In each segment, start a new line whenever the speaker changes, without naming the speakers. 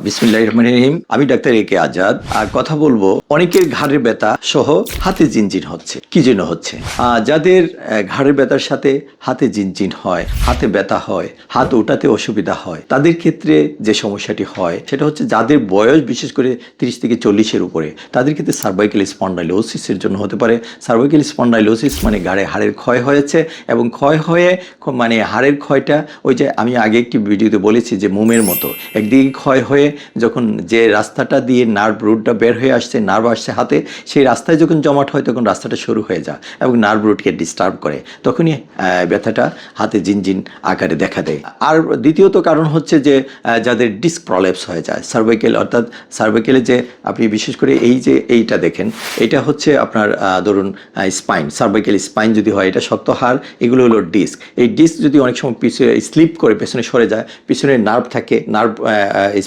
বিসমিল্লাহির রহমানির রহিম। আমি ডাক্তার এ কে আজাদ। আর কথা বলবো অনেকের ঘাড়ের ব্যথা সহ হাতে জিনজিন হচ্ছে। কি জন্য হচ্ছে? যাদের ঘাড়ের ব্যথার সাথে হাতে জিনজিন হয়, হাতে ব্যথা হয়, হাত ওঠাতে অসুবিধা হয়, তাদের ক্ষেত্রে যে সমস্যাটি হয় সেটা হচ্ছে যাদের বয়স বিশেষ করে 30 থেকে 40-এর উপরে, তাদের ক্ষেত্রে সার্ভাইকাল স্পন্ডাইলোসিসের জন্য হতে পারে। সার্ভাইকাল স্পন্ডাইলোসিস মানে ঘাড়ে হাড়ের ক্ষয় হয়েছে এবং ক্ষয় হয়ে মানে হাড়ের ক্ষয়টা ওই যে আমি আগে একটি ভিডিওতে বলেছি যে মোমের মতো একদিকে ক্ষয় হয়ে যখন যে রাস্তাটা দিয়ে নার্ভ রুটটা বের হয়ে আসছে, নার্ভ আসছে হাতে, সেই রাস্তায় যখন জমাট হয় তখন রাস্তাটা শুরু হয়ে যায় এবং নার্ভ রুটকে ডিস্টার্ব করে, তখনই ব্যথাটা হাতে জিনজিন আকারে দেখা দেয়। আর দ্বিতীয়ত কারণ হচ্ছে যে যাদের ডিস্ক প্রলেপস হয়ে যায় সার্ভাইকেল, অর্থাৎ সার্ভাইকেলে যে আপনি বিশেষ করে এই যে এইটা দেখেন, এটা হচ্ছে আপনার ধরুন স্পাইন, সার্ভাইকেল স্পাইন যদি হয়, এটা শক্ত হাড়, এগুলো হলো ডিস্ক। এই ডিস্ক যদি অনেক সময় পিছনে স্লিপ করে পেছনে সরে যায়, পিছনে নার্ভ থাকে, নার্ভ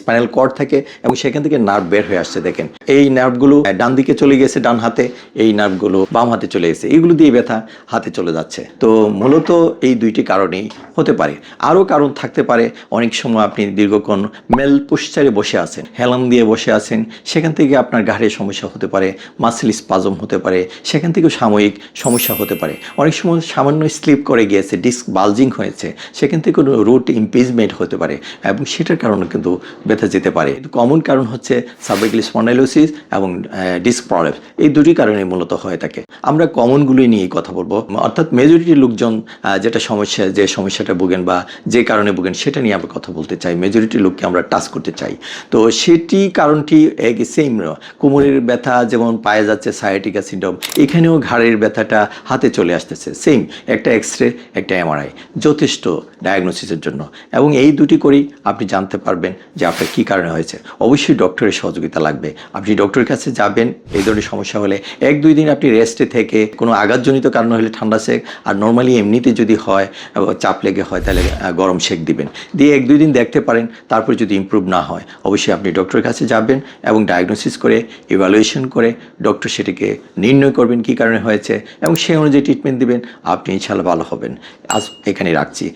স্পাইনাল কর্ড থাকে এবং সেখান থেকে নার্ভ বের হয়ে আসছে। দেখেন এই নার্ভগুলো ডান দিকে চলে গেছে ডান হাতে, এই নার্ভগুলো বাম হাতে চলে গেছে, এগুলো দিয়ে ব্যথা হাতে চলে যাচ্ছে। তো মূলত এই দুইটি কারণেই হতে পারে। আরও কারণ থাকতে পারে, অনেক সময় আপনি দীর্ঘক্ষণ মেল পোশ্চারে বসে আছেন, হেলান দিয়ে বসে আছেন, সেখান থেকে আপনার ঘাড়ের সমস্যা হতে পারে, মাসেল স্পাজম হতে পারে, সেখান থেকেও সাময়িক সমস্যা হতে পারে। অনেক সময় সামান্য স্লিপ করে গিয়েছে, ডিস্ক বালজিং হয়েছে, সেখান থেকে কোনো রুট ইমপিজমেন্ট হতে পারে এবং সেটার কারণে কিন্তু ব্যথা যেতে পারে। কমন কারণ হচ্ছে সার্ভাইকাল স্পন্ডাইলোসিস এবং ডিস্ক প্রলেপস, এই দুটি কারণে মূলত হয়ে থাকে। আমরা কমনগুলোই নিয়ে কথা বলবো, অর্থাৎ মেজরিটি লোকজন যেটা সমস্যা, যে সমস্যাটা ভোগেন বা যে কারণে ভোগেন সেটা নিয়ে আমরা কথা বলতে চাই, মেজরিটি লোককে আমরা টাচ করতে চাই। তো সেটি কারণটি সেম, কোমরের ব্যথা যেমন পায়ে যাচ্ছে সায়াটিকা সিনড্রোম, এখানেও ঘাড়ের ব্যথাটা হাতে চলে আসতেছে, সেম একটা এক্সরে একটা এমআরআই যথেষ্ট ডায়াগনোসিসের জন্য। এবং এই দুটি করেই আপনি জানতে পারবেন যে আপনার কী কারণে হয়েছে। অবশ্যই ডক্টরের সহযোগিতা লাগবে। আপনি ডক্টরের কাছে যাবেন এই ধরনের সমস্যা হলে, 1-2 দিন আপনি রেস্টে থেকে, কোনো আঘাতজনিত কারণ হলে ঠান্ডা সেক, আর নর্মালি এমনিতে যদি হয় চাপ লেগে হয় তাহলে গরম সেক দিবেন, দিয়ে 1-2 দিন দেখতে পারেন। তারপর যদি ইমপ্রুভ না হয় অবশ্যই আপনি ডক্টরের কাছে যাবেন এবং ডায়াগনোসিস করে ইভ্যালুয়েশন করে ডক্টর সেটিকে নির্ণয় করবেন কী কারণে হয়েছে এবং সেই অনুযায়ী ট্রিটমেন্ট দিবেন। আপনি ইনশাআল্লাহ ভালো হবেন। আজ এখানে রাখছি।